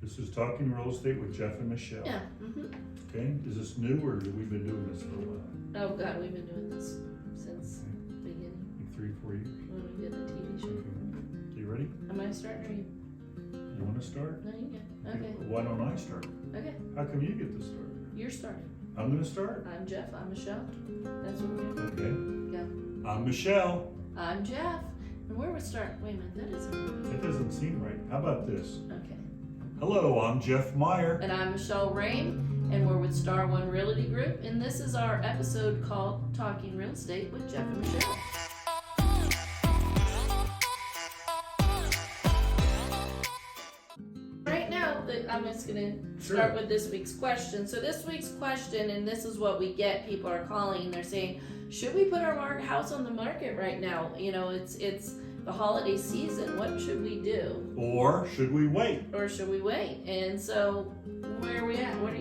This is Talking Real Estate with Jeff and Michele. Yeah. Okay, is this new or have we been doing this for a while? Oh God, we've been doing this since the beginning Like 3 or 4 years? when we did the TV show. Okay. You ready? Am I starting or you? You want to start? No, you can. Okay. Why don't I start? Okay. How come you get to start? You're starting. I'm going to start? I'm Jeff. I'm Michele. That's what we're doing. Okay. Go. I'm Michele. I'm Jeff. And where we start? Wait a minute. That isn't right. That doesn't seem right. How about this? Okay. Hello, I'm Jeff Meyer. And I'm Michele Rain, and we're with Star One Realty Group, and this is our episode called Talking Real Estate with Jeff and Michele. Right now, I'm just going to start with this week's question. So this week's question, and this is what we get, people are calling and they're saying, should we put our house on the market right now? You know, it's the holiday season. What should we do? Or should we wait? Or should we wait? And so, where are we at? What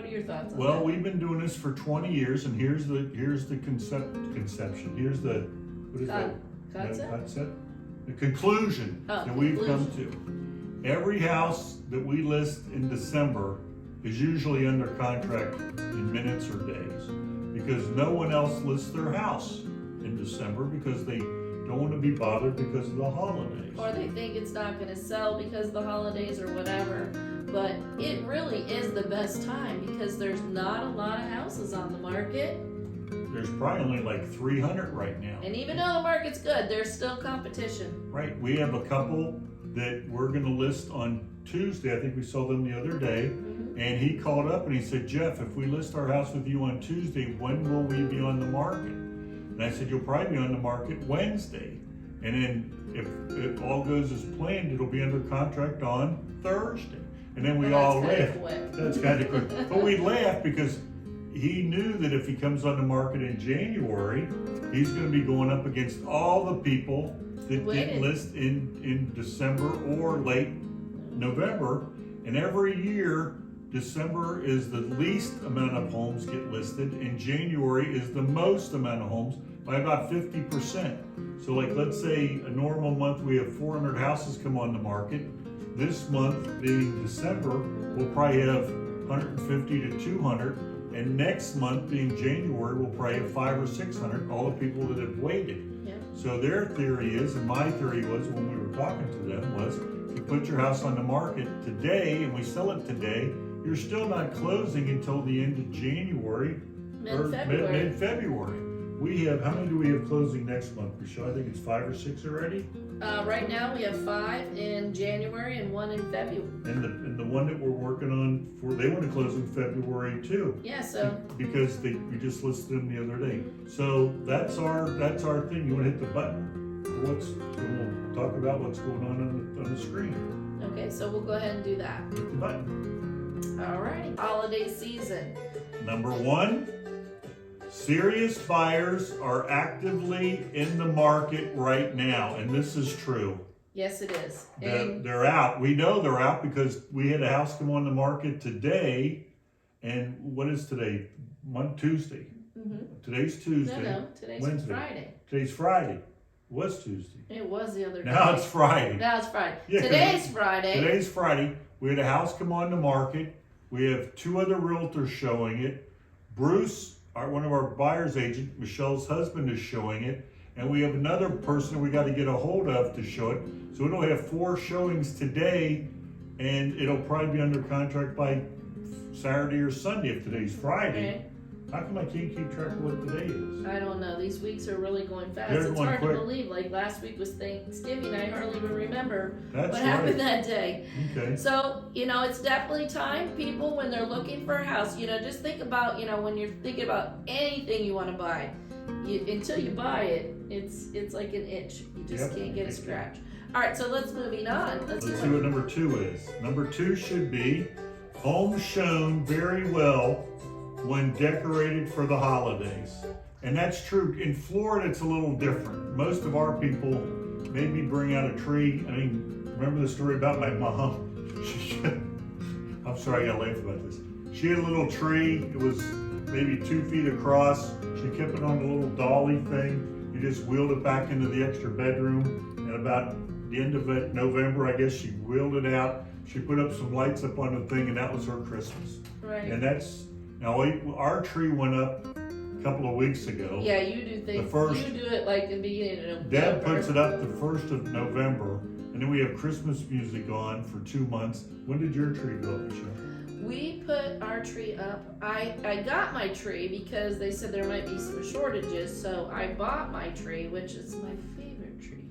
are your thoughts on that? Well, we've been doing this for 20 years, and here's the conception. Here's the what is that? Concept? The conclusion that we've come to. Every house that we list in December is usually under contract in minutes or days, because no one else lists their house in December because they don't want to be bothered because of the holidays. Or they think it's not going to sell because of the holidays or whatever. But it really is the best time because there's not a lot of houses on the market. There's probably only like 300 right now. And even though the market's good, there's still competition. Right. We have a couple that we're going to list on Tuesday. I think we saw them the other day. Mm-hmm. And he called up and he said, Jeff, if we list our house with you on Tuesday, when will we be on the market? And I said, you'll probably be on the market Wednesday. And then if it all goes as planned, it'll be under contract on Thursday. And then we all laugh. That's kind of quick. But we laugh because he knew that if he comes on the market in January, he's going to be going up against all the people that didn't list in December or late November. And every year, December is the least amount of homes get listed, and January is the most amount of homes by about 50%. So like, let's say a normal month we have 400 houses come on the market. This month, being December, we'll probably have 150 to 200. And next month, being January, we'll probably have 500 or 600, all the people that have waited. Yeah. So their theory is, and my theory was when we were talking to them, was if you put your house on the market today and we sell it today, you're still not closing until the end of January or mid-February. We have, how many do we have closing next month, Michele? I think it's 5 or 6 already. Right now we have 5 in January and 1 in February. And the one that we're working on they want to close in February too. Yeah, so because we just listed them the other day. So that's our thing. You want to hit the button for we'll talk about what's going on the screen. okay, so we'll go ahead and do that. Hit the button. Alrighty. Holiday season. Number 1, serious buyers are actively in the market right now, and this is true. Yes, it is. They're out. We know they're out because we had a house come on the market today, and what is today? Tuesday. Mm-hmm. Today's Tuesday. No, today's Wednesday. Friday. Today's Friday. It was Tuesday. It was the other day. Now it's Friday. Now it's Friday. Yeah, Today's Friday. Today's Friday. We had a house come on the market. We have 2 other realtors showing it. Bruce, one of our buyer's agent, Michelle's husband, is showing it. And we have another person we got to get a hold of to show it. So we'll have 4 showings today, and it'll probably be under contract by Saturday or Sunday if today's Friday. Okay. How come I can't keep track of what today is? I don't know. These weeks are really going fast. They're It's going hard quick. to believe. Like last week was Thanksgiving. I hardly even remember That's what right. happened that day. Okay. So, it's definitely time, people, when they're looking for a house, just think about, when you're thinking about anything you want to buy, until you buy it, it's like an itch. You just can't get a scratch. All right, so let's moving on. Let's see what number 2 is. Number 2 should be homes shown very well when decorated for the holidays. And that's true. In Florida, it's a little different. Most of our people maybe bring out a tree. I mean, remember the story about my mom? I'm sorry, I gotta laugh about this. She had a little tree. It was maybe 2 feet across. She kept it on a little dolly thing. You just wheeled it back into the extra bedroom. And about the end of November, I guess she wheeled it out. She put up some lights up on the thing, and that was her Christmas. Right. And that's, now our tree went up a couple of weeks ago. Yeah, you do things. You do it like in the beginning of November. Dad puts it up the 1st of November, and then we have Christmas music on for 2 months. When did your tree go up, Michele? We put our tree up. I got my tree because they said there might be some shortages, so I bought my tree, which is my favorite tree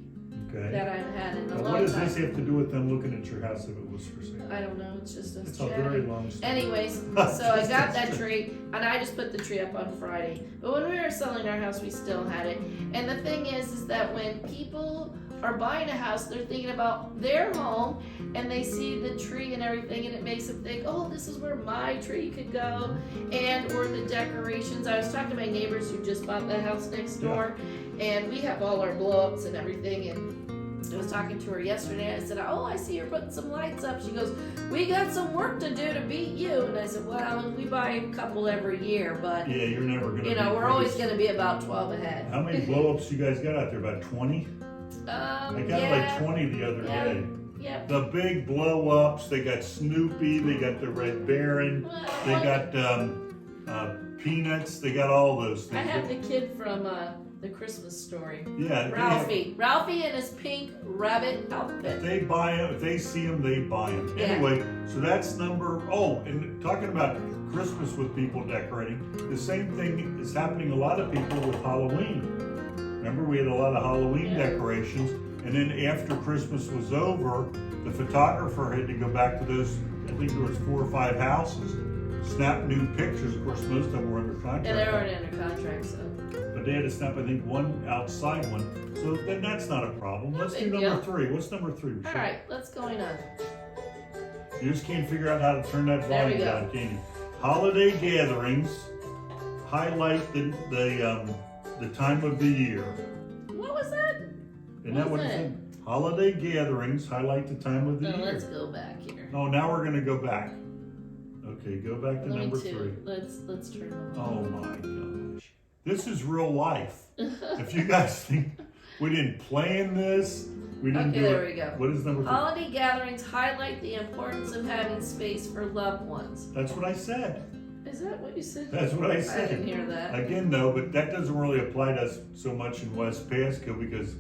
that I've had in a long time. What does this have to do with them looking at your house if it was for sale? I don't know. It's just It's a very long story. Anyways, so I got that tree, and I just put the tree up on Friday. But when we were selling our house, we still had it. And the thing is that when people are buying a house, they're thinking about their home, and they see the tree and everything, and it makes them think, oh, this is where my tree could go, and or the decorations. I was talking to my neighbors who just bought the house next door, and we have all our blow-ups and everything, and I was talking to her yesterday. I said, oh, I see you're putting some lights up. She goes, we got some work to do to beat you. And I said, well, we buy a couple every year, but yeah, you're never gonna. we're always gonna be about 12 ahead. How many blow-ups you guys got out there? About 20? I got like 20 the other day. Yeah. The big blow-ups. They got Snoopy. They got the Red Baron. They got Peanuts. They got all those things. I have the kid from the Christmas Story. Yeah. Ralphie in his pink rabbit outfit. They buy them. If they see them, they buy them. Yeah. Anyway, so that's number. Oh, and talking about Christmas with people decorating, the same thing is happening a lot of people with Halloween. Remember, we had a lot of Halloween decorations, and then after Christmas was over, the photographer had to go back to those, I think there was 4 or 5 houses, snap new pictures. Of course, most of them were under contract. Yeah, they weren't under contract, so. But they had to snap, I think, one outside one. So then that's not a problem. Let's do number 3. What's number 3, Michele? All right, let's go on. You just can't figure out how to turn that volume down, can you? Holiday gatherings highlight the time of the year. What was that? Isn't that what it said? Holiday gatherings highlight the time of the year. Let's go back here. Oh, now we're gonna go back. Okay, go back to number 3. Let's turn them on. Oh my gosh. This is real life. If you guys think we didn't plan this, we didn't do it. Okay, there we go. What is number 3? Holiday gatherings highlight the importance of having space for loved ones. That's what I said. Is that what you said? That's what I said. I didn't hear that. Again, though, but that doesn't really apply to us so much in West Pasco because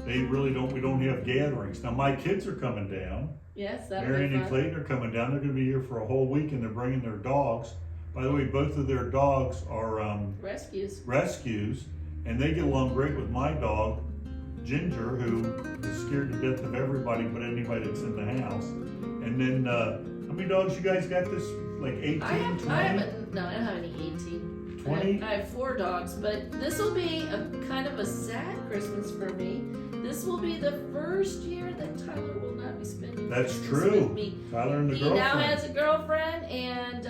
we don't have gatherings. Now, my kids are coming down. Yes, that'll Marion be and fun. Clayton are coming down. They're going to be here for a whole week, and they're bringing their dogs. By the way, both of their dogs are rescues, and they get along great with my dog, Ginger, who is scared to death of everybody but anybody that's in the house. And then, how many dogs you guys got this? Like 18, 20? I don't have any 18. 20? I have 4 dogs, but this will be a kind of a sad Christmas for me. This will be the first year that Tyler will not be spending That's Christmas true. with me. Tyler and the He girlfriend. now has a girlfriend, and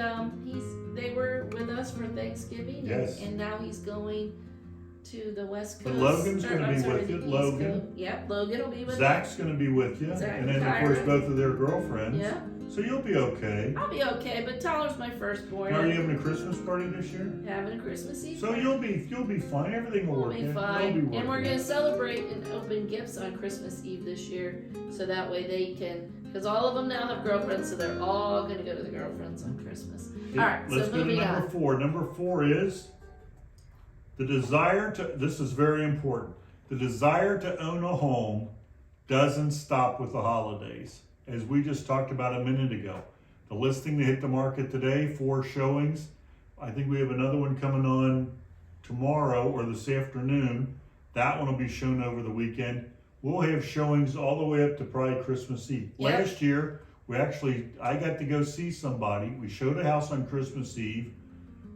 they were with us for Thanksgiving, Yes. and now he's going to the West Coast. But Logan's going to be with you. the East Logan. Coast. Yep, Logan will be with Zach's going to be with you. Zach and then, and of course, Kyra. both of their girlfriends. Yeah. So you'll be okay. I'll be okay, but Tyler's my firstborn. Now, are you having a Christmas party this year? Having a Christmas Eve. So you'll be fine. Everything will We'll work. be out. fine. You'll be And we're working. going to celebrate and open gifts on Christmas Eve this year. So that way they can, because all of them now have girlfriends, so they're all going to go to the girlfriends on Christmas. Okay, All right, let's so go to moving number on. 4. Number 4 is the desire to, this is very important, the desire to own a home doesn't stop with the holidays. As we just talked about a minute ago. The listing that hit the market today, 4 showings. I think we have another one coming on tomorrow or this afternoon. That one will be shown over the weekend. We'll have showings all the way up to probably Christmas Eve. Yep. Last year, I got to go see somebody. We showed a house on Christmas Eve,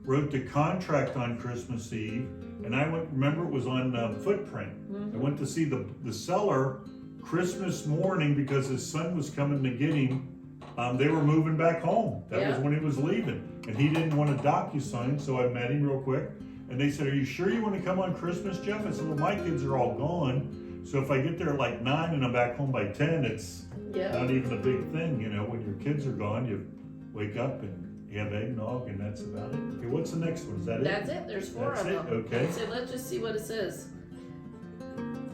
wrote the contract on Christmas Eve, and remember it was on Footprint. I went to see the seller Christmas morning because his son was coming to get him. They were moving back home. That was when he was leaving. And he didn't want a DocuSign, so I met him real quick. And they said, are you sure you want to come on Christmas, Jeff? I said, well, my kids are all gone. So if I get there at like 9 and I'm back home by 10, it's not even a big thing. You know, when your kids are gone, you wake up and you have eggnog and that's about it. Okay, what's the next one? Is that it? That's it. There's 4 of them. Okay. So let's just see what it says.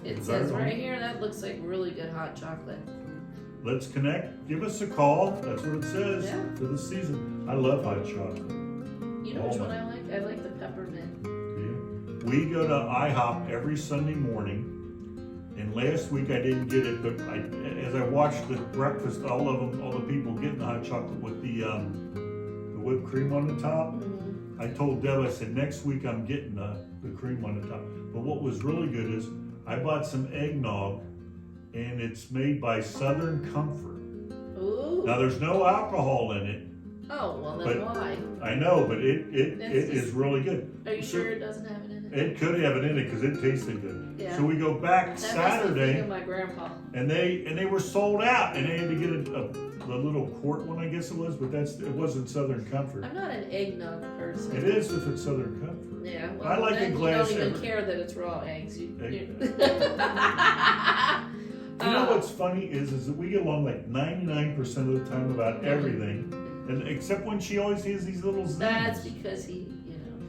It Is says that right on? here, that looks like really good hot chocolate. let's connect. Give us a call. That's what it says for the season. I love hot chocolate. You know which one I like? I like the peppermint. Yeah. We go to IHOP every Sunday morning. And last week I didn't get it, but as I watched the breakfast, all the people getting the hot chocolate with the whipped cream on the top. Mm-hmm. I told Deb, I said, next week I'm getting the cream on the top. But what was really good is I bought some eggnog, and it's made by Southern Comfort. Ooh. Now there's no alcohol in it. Oh, well then why? I know, but it is really good. Are you sure it doesn't have it in it? It could have it in it because it tasted good. Yeah. So we go back That Saturday. makes me think of my grandpa. And they were sold out, and they had to get the little quart one, I guess it was, but it wasn't Southern Comfort. I'm not an eggnog person. It is if it's Southern Comfort. Yeah, well, I like then a glass. You don't even care that it's raw eggs. You know what's funny is that we get along like 99% of the time about everything, and except when she always has these little zings. That's because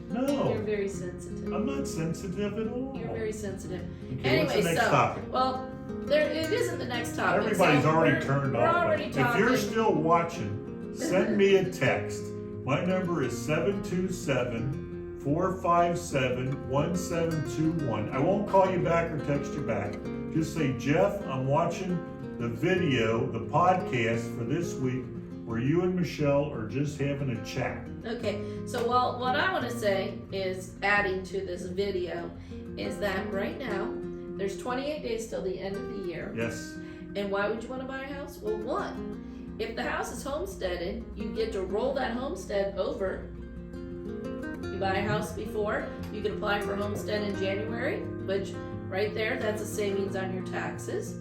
No. You're very sensitive. I'm not sensitive at all. You're very sensitive. Okay, what's the next topic? Well, it isn't the next topic. Everybody's so already turned off. We're already talking. If you're still watching, send me a text. My number is 727-457-1721. I won't call you back or text you back. Just say, Jeff, I'm watching the video, the podcast for this week where you and Michele are just having a chat. Okay, so what I want to say is, adding to this video, is that right now, there's 28 days till the end of the year. Yes. And why would you want to buy a house? Well, one, if the house is homesteaded, you get to roll that homestead over. You buy a house before, you can apply for homestead in January, which right there, that's a savings on your taxes.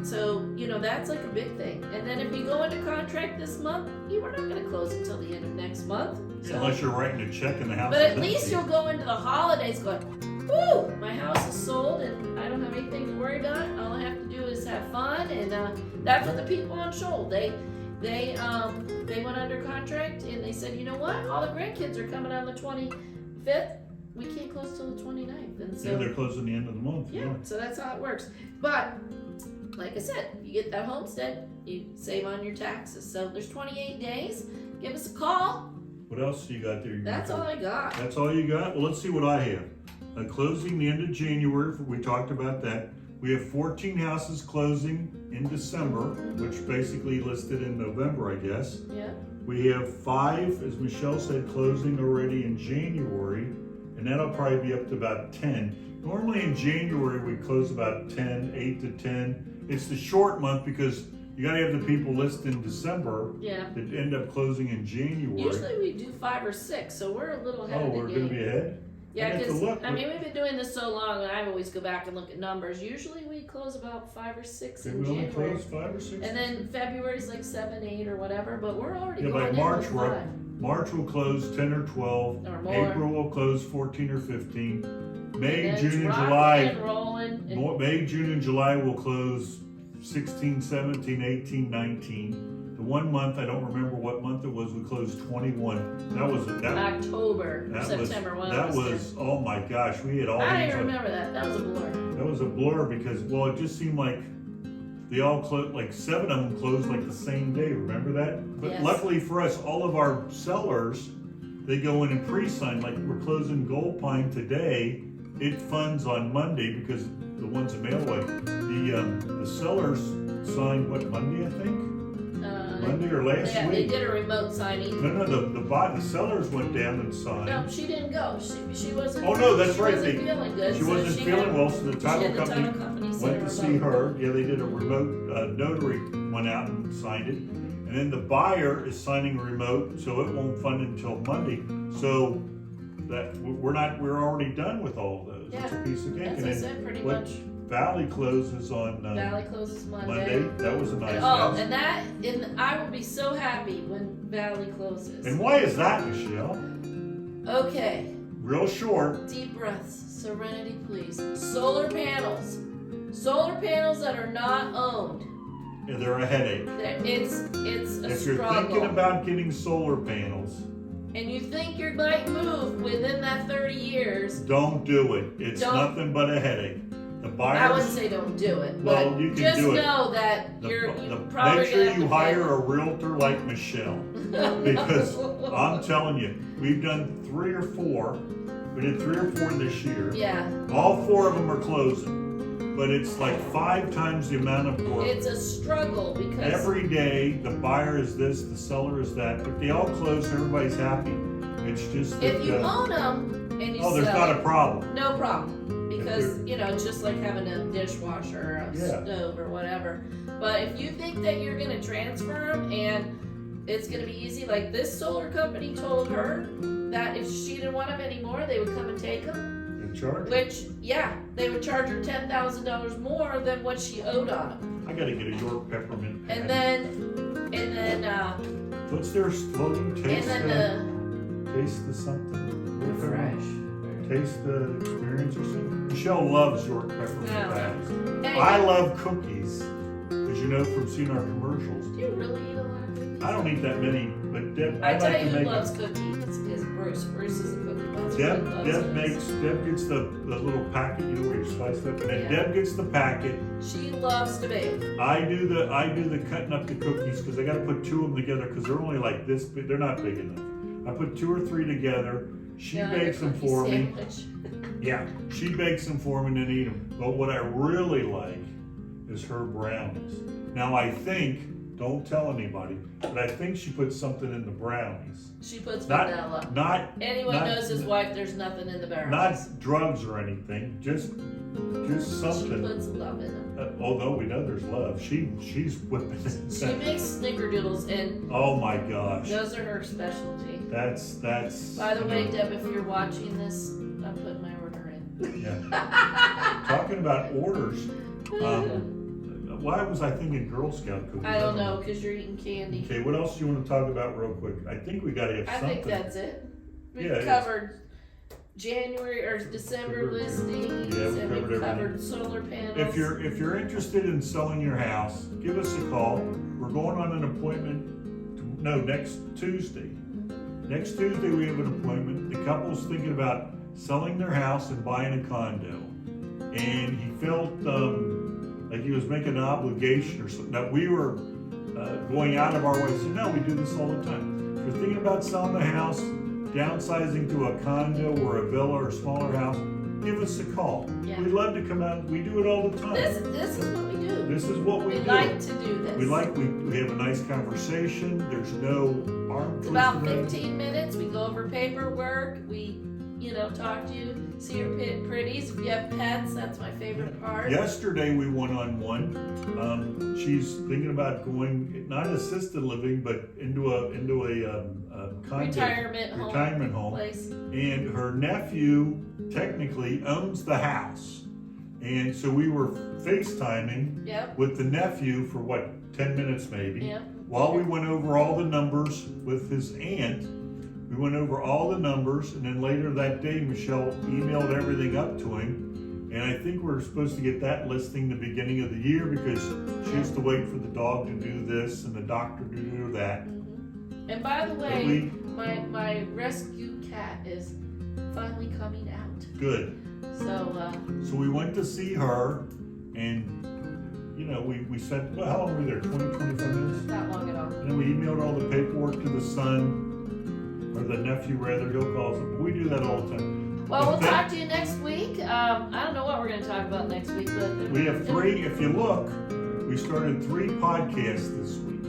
So, that's like a big thing. And then if you go into contract this month, you are not going to close until the end of next month. So, unless you're writing a check in the house. but at least you'll go into the holidays going, woo, my house is sold and I don't have anything to worry about. All I have to do is have fun. And that's what the people on Shoal, they went under contract and they said, you know what? All the grandkids are coming on the 25th. We can't close till the 29th. And so, they're closing the end of the month. Yeah, so that's how it works. But like I said, you get that homestead, you save on your taxes. So there's 28 days. Give us a call. What else do you got there? That's all I got. That's all you got? Well, let's see what I have. Closing the end of January, we talked about that. We have 14 houses closing in December, which basically listed in November, I guess. Yeah. We have 5, as Michele said, closing already in January, and that'll probably be up to about 10. Normally in January, we close about 10, 8 to 10. It's the short month because you gotta have the people listed in December that end up closing in January. Usually we do 5 or 6, so we're a little ahead of the game. Oh, we're gonna be ahead? Yeah, because we've been doing this so long, and I always go back and look at numbers. Usually we close about 5 or 6 in January. We only close 5 or 6? And then February's like 7, 8 or whatever, but we're already going by in March, with 5. March will close 10 or 12. Or more. April will close 14 or 15. May, and June, and July. May, June, and July will close 16, 17, 18, 19. The one month, I don't remember what month it was, we closed 21. That was October or September. Oh my gosh, we had all I don't even remember that. That was a blur. That was a blur because, it just seemed like they all closed, like 7 of them closed like the same day. Remember that? But luckily for us, all of our sellers, they go in and pre-sign. Like we're closing Gold Pine today. It funds on Monday because the ones in Mailway. The sellers signed Monday, I think. Monday or last week. Yeah, they did a remote signing. No, the sellers went down and signed. No, she didn't go. She wasn't. Oh no, that's right. She wasn't feeling good. She wasn't feeling well, so the title company went to see her. Yeah, they did a remote notary went out and signed it, and then the buyer is signing remote, so it won't fund until Monday. So that we're already done with all of those. Yeah, it's a piece of cake. As I said, pretty much. Valley closes on Valley closes Monday. That was a nice house. And I will be so happy when Valley closes. And why is that, Michele? Okay. Real short. Deep breaths. Serenity, please. Solar panels. Solar panels that are not owned. Yeah, they're a headache. It's a if struggle. You're thinking about getting solar panels, and you think you might move within that 30 years, don't do it. It's nothing but a headache. the buyers. I wouldn't say don't do it, Well, but you can just do it. know that you're probably Make sure gonna have you to hire a realtor like Michelle, because I'm telling you, we've done 3 or 4. We did 3 or 4 this year. Yeah, All 4 of them are closing, but it's like 5 times the amount of work. it's a struggle because Every day, the buyer is this, the seller is that, but they all close, everybody's happy. It's just that, if you own them and you oh, there's sell not a problem. no problem, because they're- you know it's just like having a dishwasher or a Yeah. stove or whatever. But if you think that you're gonna transfer them and it's gonna be easy, like this solar company told her that if she didn't want them anymore, they would come and take them. They charge. Which, yeah, they would charge her $10,000 more than what she owed on them. I gotta get a York peppermint patty. And then, What's their slogan? Taste the something. York peppermint. fresh. Taste the experience or something. Michelle loves York peppermint Yeah. patties. Anyway, I love cookies, as you know from seeing our commercials. do you really eat a lot of cookies? I don't eat that many, but Deb, I I tell like you to who make loves them. cookies is Bruce. Bruce is a cookie monster. Deb, He loves Deb cookies. Deb gets the little packet, you know, where you slice up, and then Yeah. Deb gets the packet. She loves to bake. I do the cutting up the cookies because I got to put 2 of them together because they're only like this big. They're not big enough. I put 2 or 3 together. She Yeah, bakes your them cookie for me. sandwich. Yeah, she bakes them for me and then eat them. But what I really like is her brownies. Now I think, don't tell anybody, but I think she puts something in the brownies. She puts Not- vanilla. Not Anyone not- knows his wife, there's nothing in the barrels. not drugs or anything. Just She something. puts love in them. Although we know there's love, she's whipping She it. makes snickerdoodles, and Oh my gosh, those are her specialty. that's. By the you way, know, Deb, if you're watching this, I'm putting my order in. yeah. Talking about orders. Why was I thinking Girl Scout cookies? I don't know, because you're eating candy. Okay, what else do you want to talk about real quick? I think we gotta have I something. think that's it. We Yeah, covered January or December Covered- listings, yeah, we and covered we covered solar panels. If you're interested in selling your house, give us a call. We're going on an appointment, next Tuesday. Next Tuesday we have an appointment. The couple's thinking about selling their house and buying a condo. And he felt like he was making an obligation or something, that we were going out of our way. He said, no, we do this all the time. If you're thinking about selling a house, downsizing to a condo or a villa or a smaller house, give us a call. Yeah. We'd love to come out. We do it all the time. This is what we do. This is what we We do. like to do this. We have a nice conversation. There's no arm It's twisting. about 15 minutes. We go over paperwork. We, talk to you, see your pretties. If you have pets, that's my favorite part. Yesterday we went on one. She's thinking about going not assisted living, but into a condo, retirement home. Place. And her nephew technically owns the house, and so we were FaceTiming Yep. with the nephew for 10 minutes maybe. Yep. While we went over all the numbers with his aunt, we went over all the numbers, and then later that day, Michelle emailed everything up to him. And I think we're supposed to get that listing the beginning of the year because she has to wait for the dog to do this and the doctor to do that. Mm-hmm. And by the way, my rescue cat is finally coming out. Good. So we went to see her, and we said, well, how long were we there? 25 minutes? not long at all. And then we emailed all the paperwork to the son, or the nephew rather, he'll call us. We do that all the time. Well, we'll talk to you next week. I don't know what we're going to talk about next week, but We have 3, if you look, we started 3 podcasts this week.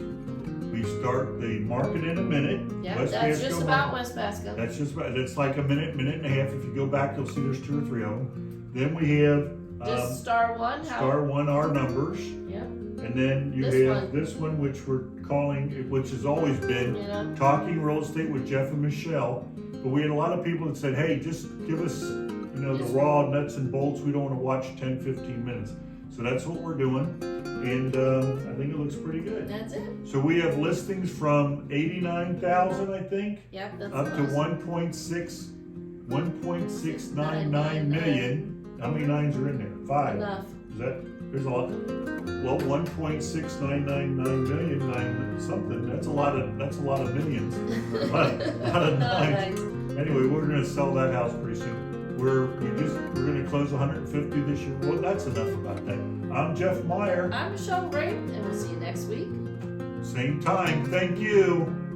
We start the Market in a Minute. Yeah, West that's Pasco just Market. about West Pasco. That's just about, it's like a minute and a half. If you go back, you'll see there's 2 or 3 of them. Then we have Just star one. Star 1, our numbers. Yeah. And then you This have this one, which we're calling, which has always been Talking Real Estate with Jeff and Michele. But we had a lot of people that said, hey, just give us, the raw nuts and bolts. We don't want to watch 10, 15 minutes. So that's what we're doing. And I think it looks pretty good. That's it. So we have listings from 89,000, I think, Yep, that's up to most. 1.699 million. How many nines are in there? 5. Enough. There's a lot. Well, 1.6999 million, something. That's a lot of millions. a lot of nines. Anyway, we're gonna sell that house pretty soon. we're gonna close 150 this year. Well, that's enough about that. I'm Jeff Meyer. I'm Michele Ray, and we'll see you next week. Same time. Thank you.